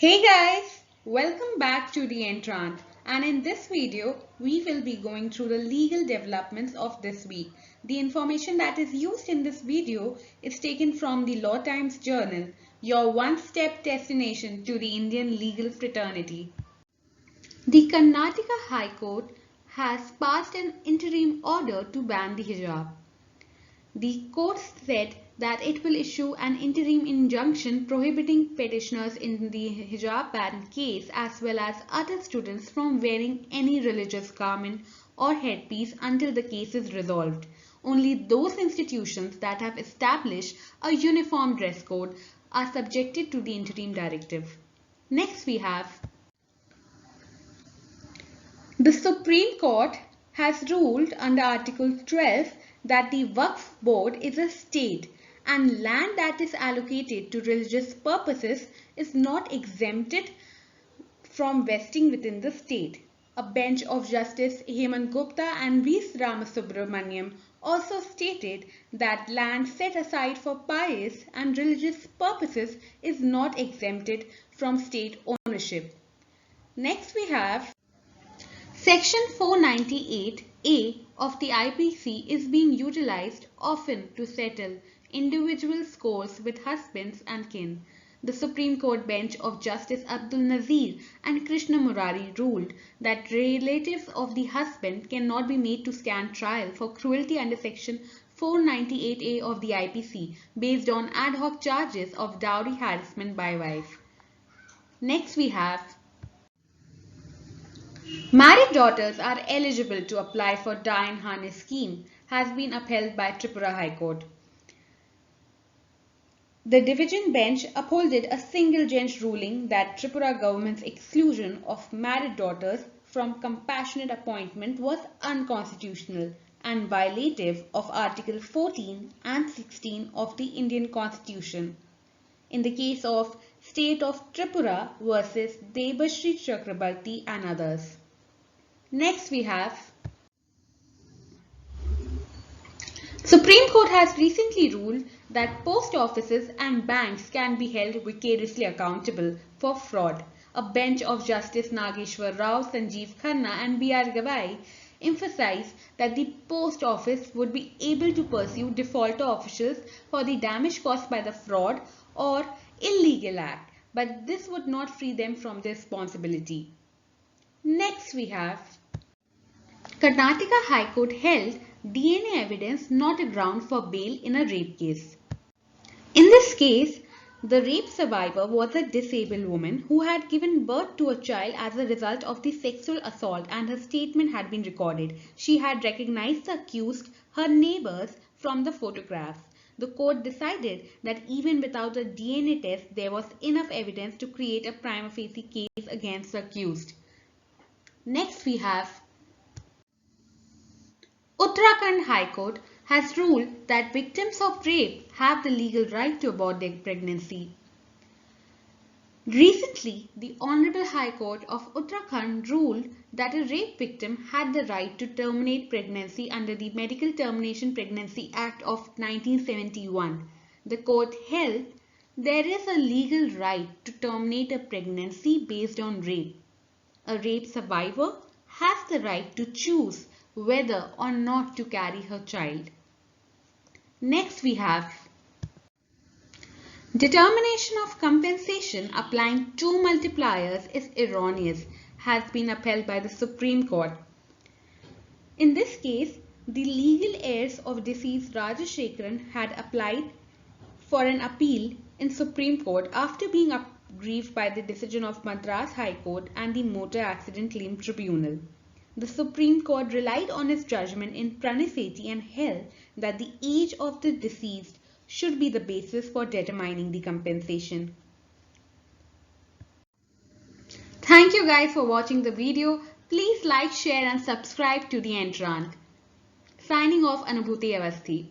Hey guys, welcome back to the Entrant, and in this video we will be going through the legal developments of this week. The information that is used in this video is taken from the Law Times Journal, your one-step destination to the Indian legal fraternity. The Karnataka High Court has passed an interim order to ban the hijab. The court said that it will issue an interim injunction prohibiting petitioners in the hijab ban case as well as other students from wearing any religious garment or headpiece until the case is resolved. Only those institutions that have established a uniform dress code are subjected to the interim directive. Next we have the Supreme Court has ruled under Article 12 that the Wakf board is a state and land that is allocated to religious purposes is not exempted from vesting within the state. A bench of Justice Hemant Gupta and V. Ramasubramaniam also stated that land set aside for pious and religious purposes is not exempted from state ownership. Next we have Section 498A of the IPC is being utilized often to settle individual scores with husbands and kin. The Supreme Court bench of Justice Abdul Nazir and Krishna Murari ruled that relatives of the husband cannot be made to stand trial for cruelty under Section 498A of the IPC based on ad hoc charges of dowry harassment by wife. Next we have married daughters are eligible to apply for dye harness scheme has been upheld by Tripura High Court. The division bench upholded a single bench ruling that Tripura government's exclusion of married daughters from compassionate appointment was unconstitutional and violative of Article 14 and 16 of the Indian Constitution. In the case of State of Tripura versus Debashri Chakrabarti and others. Next we have Supreme Court has recently ruled that post offices and banks can be held vicariously accountable for fraud. A bench of Justice Nageshwar Rao, Sanjeev Khanna and B.R. Gavai emphasized that the post office would be able to pursue defaulter officials for the damage caused by the fraud or illegal act, but this would not free them from their responsibility. Next we have Karnataka High Court held DNA evidence not a ground for bail in a rape case. In this case, the rape survivor was a disabled woman who had given birth to a child as a result of the sexual assault and her statement had been recorded. She had recognized the accused, her neighbors, from the photographs. The court decided that even without a DNA test, there was enough evidence to create a prima facie case against the accused. Next we have Uttarakhand High Court has ruled that victims of rape have the legal right to abort their pregnancy. Recently, the Honorable High Court of Uttarakhand ruled that a rape victim had the right to terminate pregnancy under the Medical Termination Pregnancy Act of 1971. The court held there is a legal right to terminate a pregnancy based on rape. A rape survivor has the right to choose whether or not to carry her child. Next we have determination of compensation applying two multipliers is erroneous has been upheld by the Supreme Court. In this case, the legal heirs of deceased Rajashekharan had applied for an appeal in Supreme Court after being aggrieved by the decision of Madras High Court and the Motor Accident Claim Tribunal. The Supreme Court relied on its judgment in Pranifeti and held that the age of the deceased should be the basis for determining the compensation. Thank you guys for watching the video. Please like, share and subscribe to the Entrant. Signing off, Anubhuti Avasthi.